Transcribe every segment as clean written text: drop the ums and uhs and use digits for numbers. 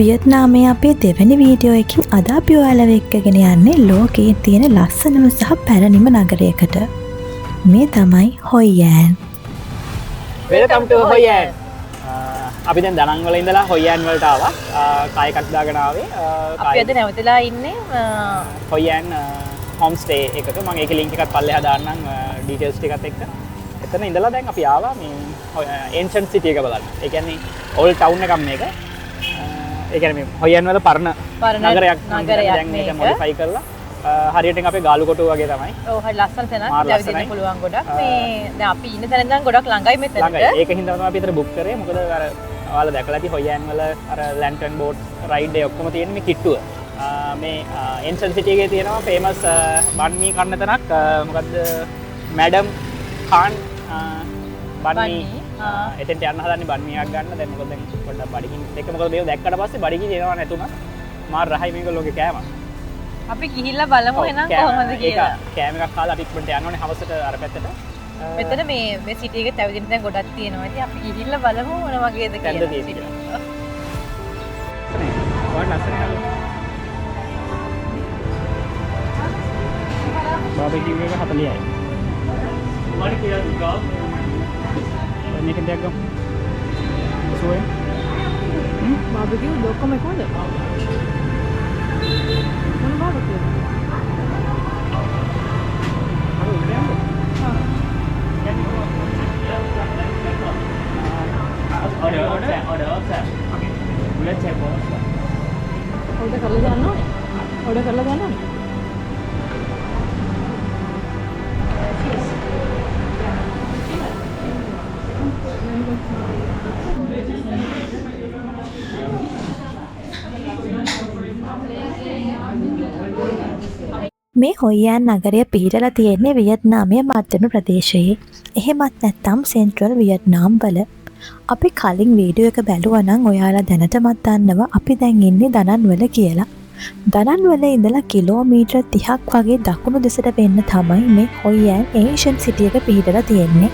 වියට්නාමයේ අපේ දෙවැනි වීඩියෝ එකින් අද අපි ඔයාලව එක්කගෙන යන්නේ ලෝකයේ තියෙන ලස්සනම සහ පැරණිම නගරයකට. මේ තමයි හොයියෑන්. වෙල්කම් ටු හොයියෑන්. අපි දැන් දනං වල ඉඳලා හොයියෑන් වලට ආවා. කායකක් දාගෙන ආවේ. අපි අද නැවතලා ඉන්නේ හොයියෑන් හෝම් ස්ටේ එකක. මම ඒකේ ලින්ක් එකක් පල්ලෙහා දාන්නම් ඩීටේල්ස් ටිකත් එක්ක. එතන ඉඳලා දැන් අපි ආවා මේ ඒන්ෂන්ට් සිටි එක බලන්න. ඒ කියන්නේ ඕල්ඩ් ටවුන් එකක් මේක. ඒ කියන්නේ මේ හොයියන් වල පරණ නගරයක් දැන් මේක මොඩිෆයි කරලා හරියට අපේ ගාලු කොටුව වගේ තමයි. ඔව් හරි ලස්සන තැනක්. ඉඳලා පුළුවන් ගොඩක්. මේ දැන් අපි ඉන්න තැන ඉඳන් ගොඩක් ළඟයි මෙතනට. ළඟයි. ඒක හින්දා තමයි අපි ඉතර බුක් කරේ. මොකද අර ඔයාලා දැකලා ඇති හොයියන් වල අර ලැන්ටර්න් බෝට් රයිඩ් එක ඔක්කොම තියෙන්නේ මේ කිට්ටුව. මේ ඒන්ෂන්ට් සිටි එකේ තියෙනවා ෆේමස් බන් මී කන්න තැනක්. මොකද්ද මැඩම් ખાන් බන් මී එතෙන්ට යන්න හදන්නේ බන් මීයක් ගන්න. දැන් මොකද දැන් පොඩ්ඩක් බඩගින්න එක මොකද මේක දැක්කට පස්සේ බඩගින්න එනවා නැතුණා. මාර රහයි මේගොල්ලෝගේ කෑම. අපි ගිහිල්ලා බලමු එහෙනම් කොහොමද කියලා. කෑම එකක් කාලා අපි ඉක්මනට යන්න ඕනේ හවසට අර පැත්තට. මෙතන මේ සිටි එකේ තැවිදින දැන් ගොඩක් තියෙනවා. ඉතින් අපි ගිහිල්ලා බලමු මොන වගේද කියලා. බාබිකියු එක 40යි. මොකද කියලා දුකා? මේක දෙයක් ගමු. සෝය. බාබිකියු ඔක්කොම එකවද? මොන බාබිකියු? Order කරලා දාන්න ඕනේ. Order කරලා දාන්න ඕනේ. මේ හොයියෑන් නගරය පිහිටලා තියෙන්නේ වියට්නාමයේ මධ්‍යම ප්‍රදේශයේ. එහෙමත් නැත්නම් සෙන්ට්‍රල් වියට්නාම් වල. අපි කලින් වීඩියෝ එක බැලුවා නම් ඔයාලා දැනටමත් දන්නවා අපි දැන් ඉන්නේ දනන්වල කියලා. දනන්වල ඉඳලා කිලෝමීටර් 30ක් වගේ දකුණු දෙසට වෙන්න තමයි මේ හොයියෑන් ඒන්ෂන්ට් සිටි එක පිහිටලා තියෙන්නේ.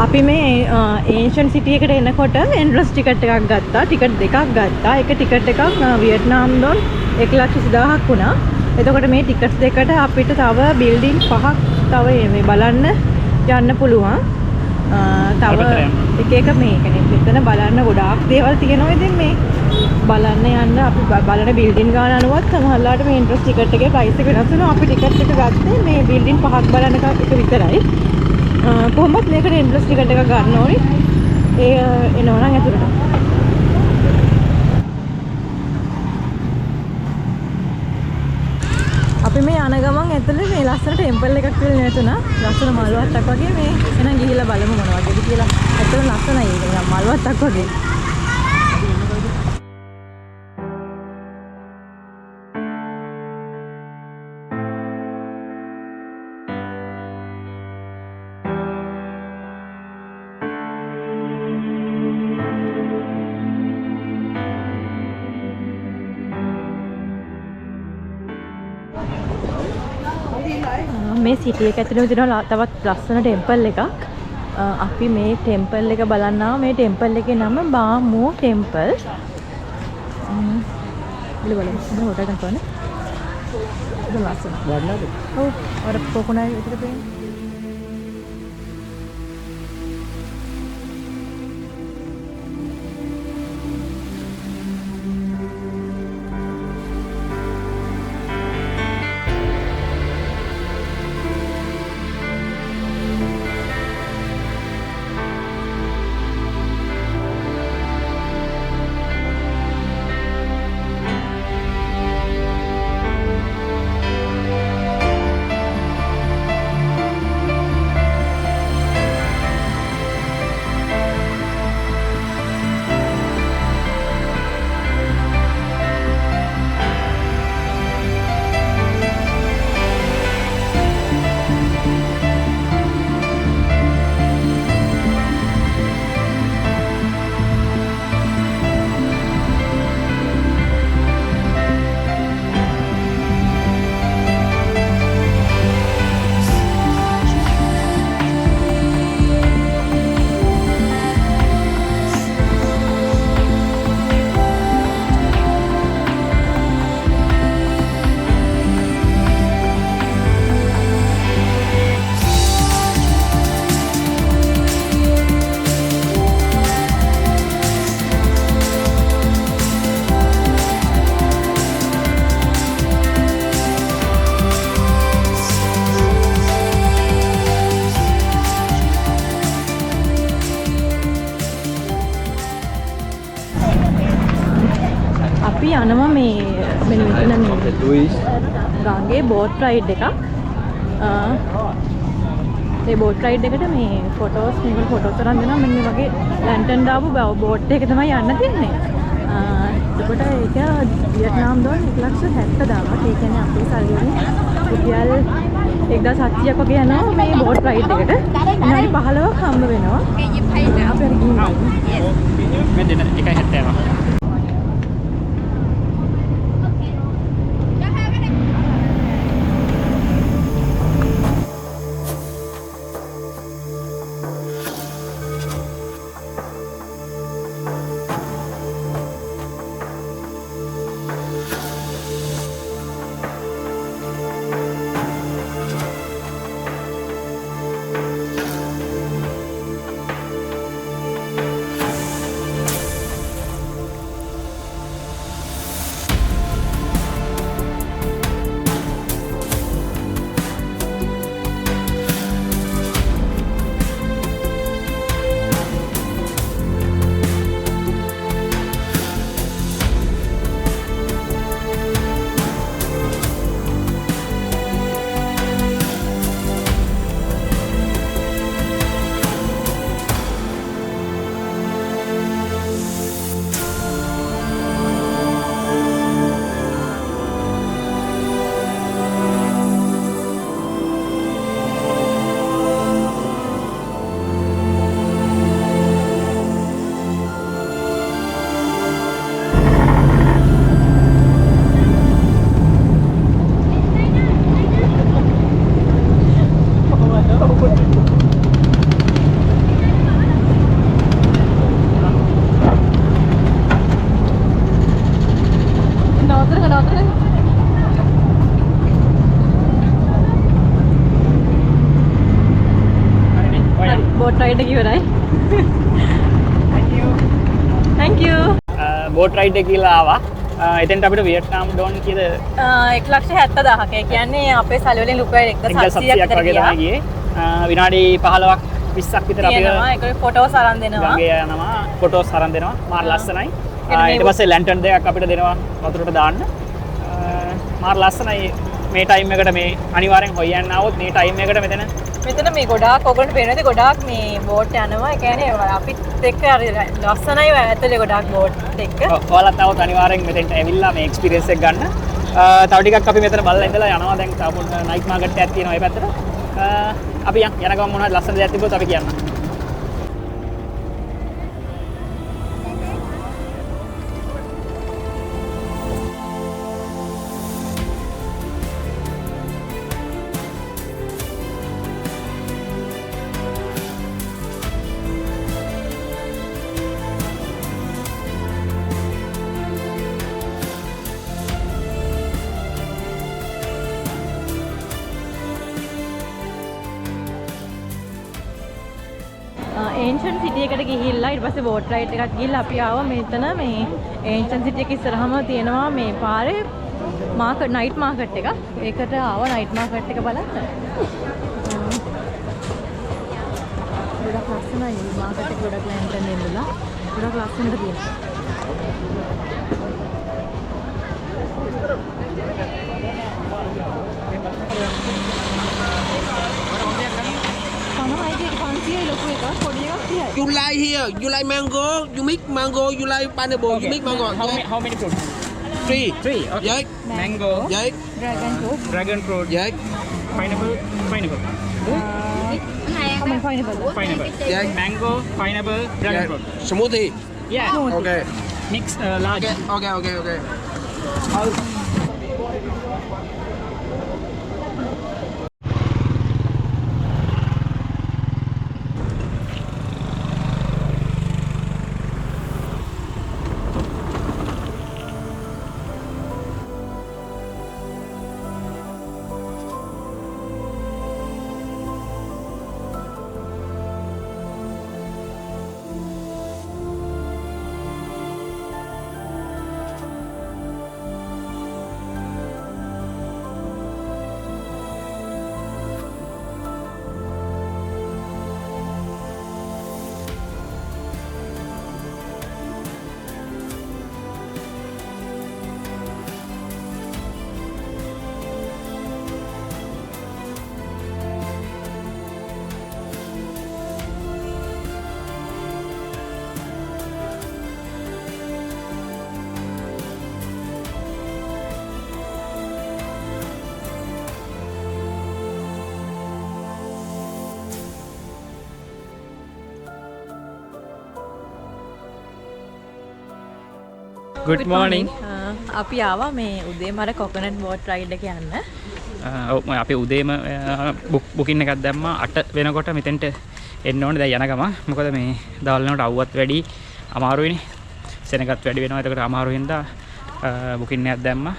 අපි මේ ඒන්ෂන්ට් සිටි එකට එනකොට එන්ට්‍රන්ස් ටිකට් එකක් ගත්තා. ටිකට් දෙකක් ගත්තා. එක ටිකට් එකක් වියට්නාම් ඩොලර් 1,20,000ක් වුණා. එතකොට මේ ටිකට්ස් දෙකට අපිට තව බිල්ඩින් 5ක් තව මේ බලන්න යන්න පුළුවන්. තව එක එක මේ කියන්නේ මෙතන බලන්න ගොඩාක් දේවල් තියෙනවා. ඉතින් මේ බලන්න යන්න අපි බලන බිල්ඩින් ගාන අනුවත් සමහරවිට මේ එන්ට්‍රන්ස් ටිකට් එකේ ප්‍රයිස් එක වෙනස් වෙනවා. අපි ටිකට් එක ගත්තේ මේ බිල්ඩින් 5ක් බලන එක විතරයි. කොහොමද මේකට එන්ට්‍රන්ස් ටිකට් එකක් ගන්න ඕනේ. ඒ එනවා නම් ඇතුළට. අපි මේ යන ගමන් ඇතුලේ මේ ලස්සන ටෙම්පල් එකක් කියලා නැතුණා. ලස්සන මල්වත්තක් වගේ මේ එහෙනම් ගිහිල්ලා බලමු මොන වගේද කියලා. ඇත්තටම ලස්සනයි ඒක. මල්වත්තක් වගේ. මේ සිටි එක ඇතුළේ තියෙනවා තවත් ලස්සන ටෙම්පල් එකක්. අපි මේ ටෙම්පල් එක බලන්න ආවා. මේ ටෙම්පල් එකේ නම බාමූ ටෙම්පල්. බලන්න හොට ගන්නවනේ. ඒක ලස්සන. වඩලාද? ඔව්. අර කොකුණයි විතර පේන්නේ. අපි යනවා මේ මෙන්න මෙතන මේ ගංගේ බෝට් රයිඩ් එකක්. ඒ බෝට් රයිඩ් එකට මේ ෆොටෝස් මේගොල්ලෝ ෆොටෝස් අරන් දෙනවා. මෙන්න මේ වගේ ලැන්ටර්න් දාපු බෝට් එක තමයි යන්න තියෙන්නේ. එතකොට ඒක වියට්නාම් ඩොලර් 1,70,000ක්. ඒ කියන්නේ අපේ සල්ලි වලින් රුපියල් 1,700ක් වගේ යනවා මේ බෝට් රයිඩ් එකට. විනාඩි 15ක් හම්බ වෙනවා. අපි අර ගිහින් මේ දෙන 1.70. බෝට් රයිඩ් එක ඉවරයි. Thank you. බෝට් රයිඩ් එක කියලා ආවා. එතෙන්ට අපිට වියට්නාම් ඩොන් කීයද 1,70,000ක්. ඒ කියන්නේ අපේ සල්ලි වලින් රුපියල් 1,700ක් විතර වගේ තමයි ගියේ. විනාඩි 15ක් 20ක් විතර අපි යනවා. ඒක ෆොටෝස් අරන් දෙනවා. ගඟේ යනවා. ෆොටෝස් අරන් දෙනවා. මාර ලස්සනයි. ඊට පස්සේ ලැන්ටර්න් දෙකක් අපිට දෙනවා වතුරට දාන්න. මාර ලස්සනයි. මේ ටයිම් එකට මේ අනිවාර්යෙන් හොයන්න આવොත් මේ ටයිම් එකට මෙතන මේ ගොඩාක් ඔයගොල්ලන්ට පේනවාද ගොඩාක් මේ බෝට් යනවා. ඒ කියන්නේ අපිත් එක්ක ලස්සනයි ඇතුලේ ගොඩාක් බෝට් එක්ක. ඔයාලත් આવොත් අනිවාර්යෙන් මෙතෙන්ට ඇවිල්ලා මේ එක්ස්පීරියන්ස් එක ගන්න. තව ටිකක් අපි මෙතන බලලා ඉඳලා යනවා. දැන් තාපොන් නයිට් මාකට් එකක් තියෙනවා මේ පැත්තට. අපි යන ගමන් මොනවද ලස්සන දෙයක් තිබ්බොත් අපි කියන්න. ඒන්ෂන්ට් සිටි එකට ගිහිල්ලා ඊට පස්සේ බෝට් රයිඩ් එකක් ගිහිල්ලා අපි ආවා මෙතන මේ ඒන්ෂන්ට් සිටි එක ඉස්සරහම තියෙනවා මේ පාරේ මාකට් නයිට් මාකට් එකක්. ඒකට ආවා නයිට් මාකට් එක බලන්න. ගොඩක් ලස්සනයි මාකට් එක ගොඩක් ලෑන්ටර්න් දෙන්නුලා. ගොඩක් ලස්සනට තියෙනවා. You like here, you like mango, you mix mango, you like pineapple, you mix mango. How many fruits? Three. Three. Okay. Yes, Mango. yes, Dragon fruit. yes, Pineapple. Pineapple. Pineapple. yes. Mango. Pineapple. Dragon fruit. Smoothie. Yeah. Okay. Mix large. Okay. good morning. අපි ආවා මේ උදේ මර coconut boat ride එක යන්න. ඔව් අපි උදේම බුකින් එකක් දැම්මා 8 වෙනකොට මෙතෙන්ට එන්න ඕනේ දැන් යන ගම. මොකද මේ දවල් වෙනකොට අවුවත් වැඩි අමාරුයිනේ. සෙනගත් වැඩි වෙනවා. ඒකට අමාරු හින්දා බුකින් එකක් දැම්මා.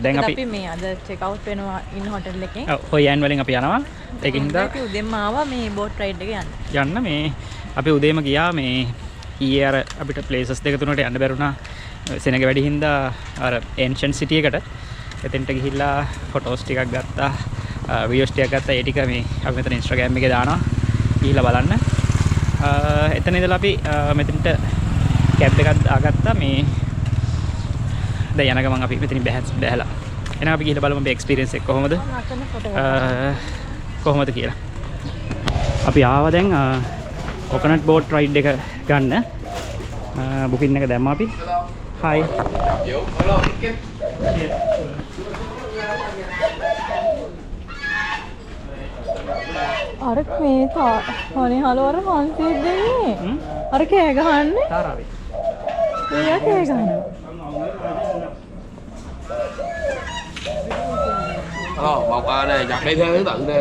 දැන් අපි මේ අද චෙක් අවුට් වෙනවා ඉන්න හොටෙල් එකෙන්. ඔව් හොයන් වලින් අපි යනවා. ඒකින්ද අපි උදේම ආවා මේ බෝට් රයිඩ් එක යන්න. මේ අපි උදේම ගියා මේ ඊයේ අර අපිට ප්ලේසස් දෙක තුනට යන්න බැරුණා. සෙනග වැඩි හින්දා අර ඒන්ෂන්ට් සිටි එකට එතෙන්ට ගිහිල්ලා ෆොටෝස් ටිකක් ගත්තා. වීඩියෝස් ටිකක් ගත්තා. ඒ ටික මේ අපි මෙතන Instagram එකේ දානවා. ගිහිල්ලා බලන්න. එතන ඉඳලා අපි මෙතනට කැබ් එකක් දාගත්තා. මේ දැන් යන ගමන් අපි මෙතනින් බැහැලා. එහෙනම් අපි ගිහිල්ලා බලමු මේ එක්ස්පීරියන්ස් එක කොහොමද? කොහොමද කියලා. අපි ආවා දැන් කොකනට් බෝට් රයිඩ් එක ගන්න. බුකින් එක දැම්මා අපි. Hi. Yo, hello, ticket. අර මේ හොනේ හලවර හන්සියෙක් දෙන්නේ. අර කෑ ගහන්නේ. තාරාවේ. එයා කෑ ගහනවා. Hello, một này nhập đây theo thứ tự nè.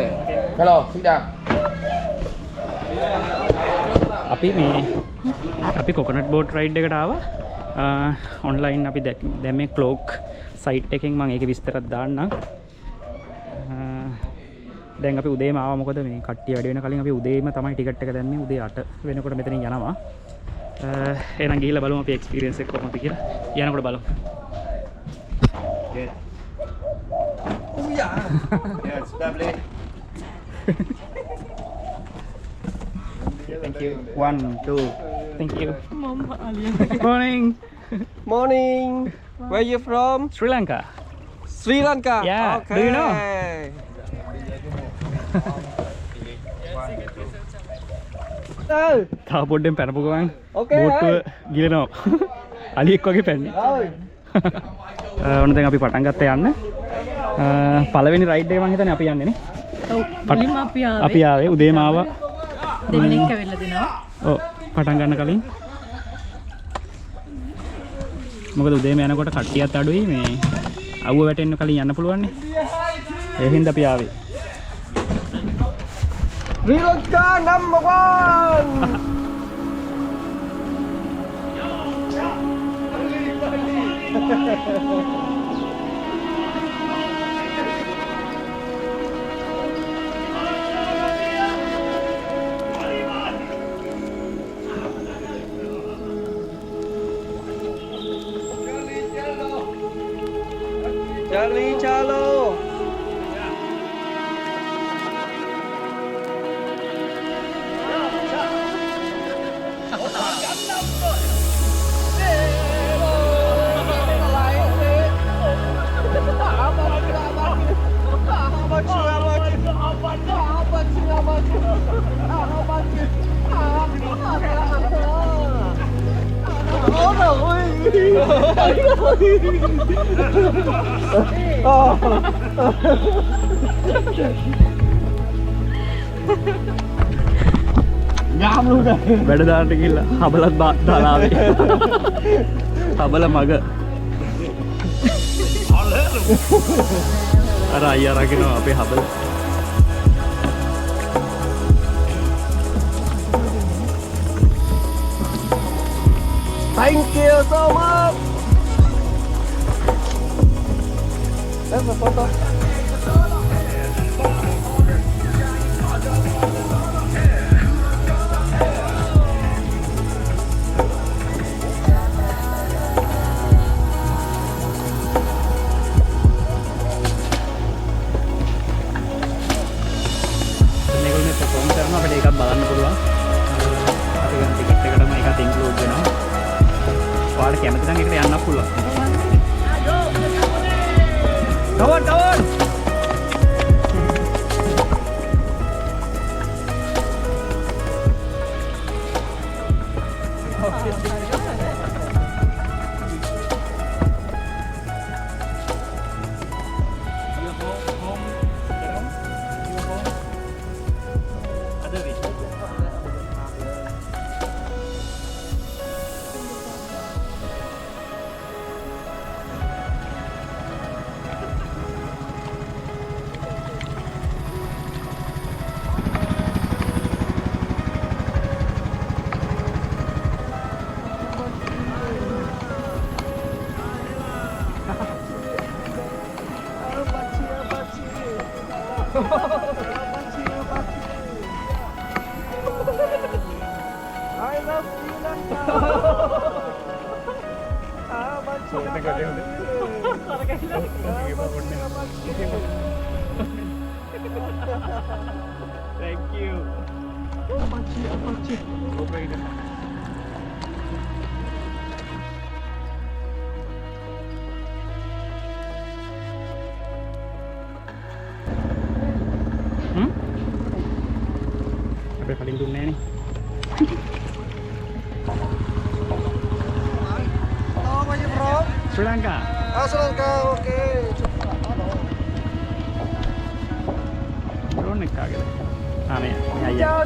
Hello, xin chào. අපි කොකනට් බෝට් රයිඩ් එකට ආවා. ඔන්ලයින් අපි දැන් මේ ක්ලෝක් සයිට් එකෙන් මම ඒකේ විස්තරත් දාන්නම්. දැන් අපි උදේම ආවා. මොකද මේ කට්ටිය වැඩි වෙන කලින් අපි උදේම තමයි ටිකට් එක දැම්මේ. උදේ 8 වෙනකොට මෙතනින් යනවා. එහෙනම් ගිහිල්ලා බලමු අපි එක්ස්පීරියන්ස් එක කොහොමද කියලා. යනකොට බලමු. Yes, lovely. Thank you. 1, 2. Thank you. Morning. Morning. Where you from? Sri Lanka. Sri Lanka. Yeah. Okay. Do you know? තව පොඩ්ඩෙන් පැනපු ගමන් බෝට්ටුව ගිලෙනවා. අලියෙක් වගේ පැන්නේ. ඔන්න දැන් අපි පටන් ගත්තා යන්න. පළවෙනි රයිඩ් එක මම හිතන්නේ අපි යන්නේ නේ. ඔව්. මුලින්ම අපි ආවේ උදේම ආවා. දෙවෙනි එක වෙලා දෙනවා. ඔව් පටන් ගන්න කලින්. මොකද උදේම යනකොට කට්ටියත් අඩුයි මේ අවුව වැටෙන්න කලින් යන්න පුළුවන් නේ. ඒ හින්දා අපි ආවේ. Sri Lanka number 1. Charlie Chalo. වැඩ දාන්න ගිහලා හබලත් දාලා ආවේ. හබල මග. අර අයියා රකින්න අපේ හබල. Thank you so much. That's a photo. මේගොල්ලෝ perform කරනවා අපිට ඒකත් බලන්න පුළුවන්. අපි ගන්න ටිකට් එකටම ඒකත් ඉන්ක්ලූඩ් වෙනවා. ඔයාලට කැමති නම් ඒකට යන්න පුළුවන්. Come on, come on. I love Sri Lanka. Thank you. Apache. Apa paling dunia nih? Tahu apa bro? Sri Lanka. Sri Lanka, oke. Drone nih kaget. Nih, ya.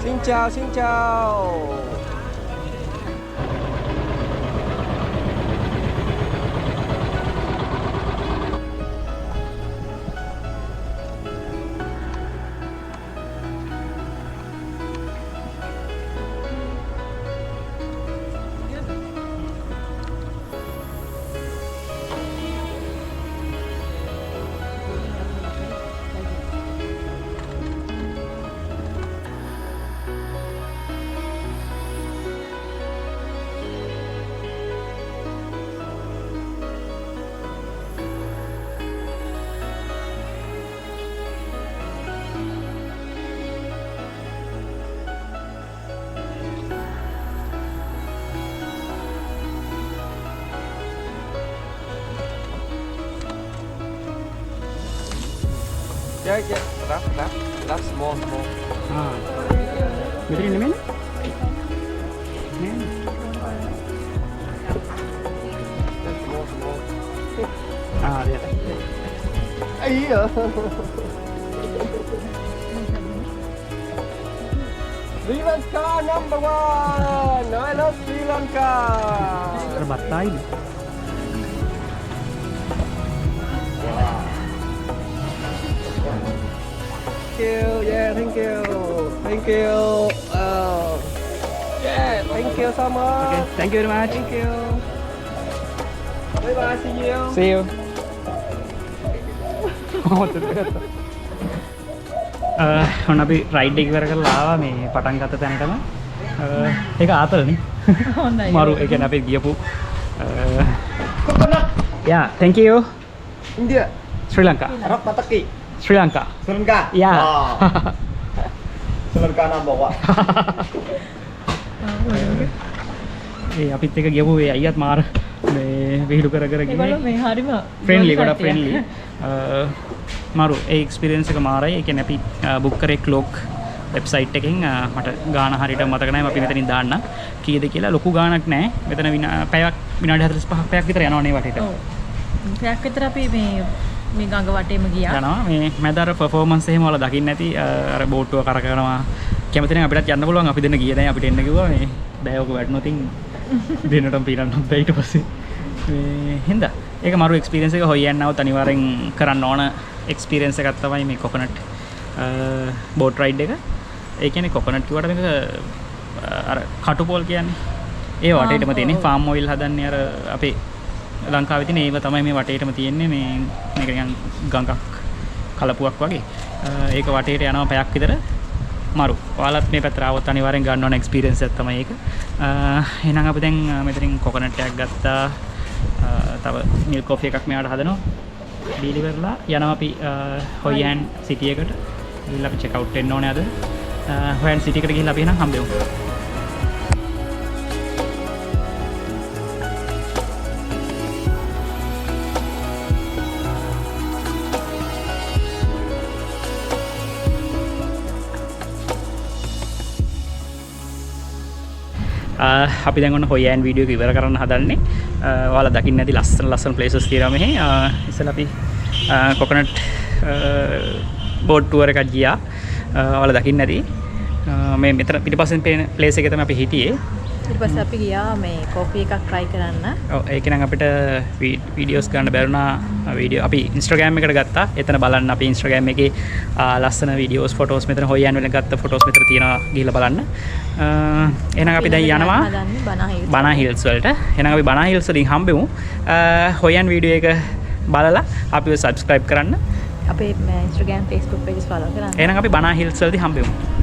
Xin chào, xin chào. Yeah, that's small. Betul ini mana? That's small. Lihat. Iya. Sri Lanka number 1. I love Sri Lanka. Terbatai. Thank you. Thank you so much. Okay, thank you very much. Thank you. Bye bye, see you. See you. ඔන්න අපි ride එක ඉවර කරලා ආවා මේ පටන් ගත්ත තැනටම. ඒක ආතල්නේ. හොඳයි. මරු ඒ කියන්නේ අපි ගියපු yeah, thank you. India. Sri Lanka. Arab Pataki. Sri Lanka. Sri Lanka. Yeah. Sri Lanka number 1. ඒ අපිත් එක ගියපු ඒ අයියත් මාර මේ විහිළු කර කර ගියේ. ඒගොල්ලෝ මේ හරිම ෆ්‍රෙන්ඩ්ලි ගොඩක් ෆ්‍රෙන්ඩ්ලි. මරු ඒ එක්ස්පීරියන්ස් එක මාරයි. ඒ කියන්නේ අපි බුක් කරේ ක්ලොක් වෙබ්සයිට් එකෙන් මට ගාන හරියට මතක නැහැ. අපි මෙතනින් දාන්න කීයද කියලා ලොකු ගාණක් නැහැ. මෙතන පැයක් විනාඩි 45ක් පැයක් විතර යනවා නේ වටේට. ඔව්. පැයක් විතර අපි මේ ගඟ වටේම ගියා. යනවා මේ මැද අර පර්ෆෝමන්ස් එහෙම වල දකින්න නැති අර බෝට්ටුව කරකවනවා. කැමති නම් අපිටත් යන්න පුළුවන්. අපි දෙන්න ගියේ නැහැ. අපිට එන්න කිව්වා මේ බෑවක වැටුණොත් දෙන්නටම පීනන්නත් බෑ ඊට පස්සේ. මේ හින්දා ඒක මරු එක්ස්පීරියන්ස් එක හොයන්නවත් අනිවාර්යෙන් කරන්න ඕන එක්ස්පීරියන්ස් එකක් තමයි මේ කොකනට් බෝට් රයිඩ් එක. ඒ කියන්නේ කොකනට් කිව්වට මේක අර කටුපෝල් කියන්නේ ඒ වටේටම තියෙන්නේ ෆාම් ඔයිල් හදන්නේ අර අපේ ලංකාවේ තියෙන ඒව තමයි මේ වටේටම තියෙන්නේ මේ මේක නිකන් ගඟක් කලපුවක් වගේ. ඒක වටේට යනවා පැයක් විතර. මරු. ඔයාලත් මේ පැත්තට ආවොත් අනිවාර්යෙන් ගන්න ඕන එක්ස්පීරියන්ස් එක තමයි ඒක. එහෙනම් අපි දැන් මෙතනින් කොකනට් එකක් ගත්තා. තව මිල්ක් කොෆි එකක් මෙයාට හදනවා. ඩිලිවර්ලා යනවා අපි හොයන් සිටි එකට. ගිහිල්ලා අපි චෙක් අවුට් වෙන්න ඕනේ අද. හොයන් සිටි එකට ගිහිල්ලා අපි එහෙනම් හම්බෙමු. අපි දැන් ඔන්න හොයන් වීඩියෝ එක ඉවර කරන්න හදන්නේ. ඔයාලා දකින්න ඇති ලස්සන ප්ලේසස් තියෙනවා මෙහි. ඉස්සෙල්ලා අපි කොකනට් බෝට් ටුවර් එකක් ගියා. ඔයාලා දකින්න ඇති මේ මෙතන පිටිපස්සෙන් පේන ප්ලේස් එකේ තමයි අපි හිටියේ. ඊට පස්සේ අපි ගියා මේ කෝෆි එකක් try කරන්න. ඔව් ඒක නම් අපිට වීඩියෝස් ගන්න බැරුණා. වීඩියෝ අපි Instagram එකට ගත්තා. එතන බලන්න අපි Instagram එකේ ලස්සන වීඩියෝස් ෆොටෝස් මෙතන හොයන් වල ගත්ත ෆොටෝස් මෙතන තියෙනවා ගිහලා බලන්න. එහෙනම් අපි දැන් යනවා බනා හිල්ස් වලට. එහෙනම් අපි බනා හිල්ස් වලින් හම්බෙමු. හොයන් වීඩියෝ එක බලලා අපිව subscribe කරන්න. අපේ Instagram Facebook pages follow කරන්න. එහෙනම් අපි බනා හිල්ස් වලදී හම්බෙමු.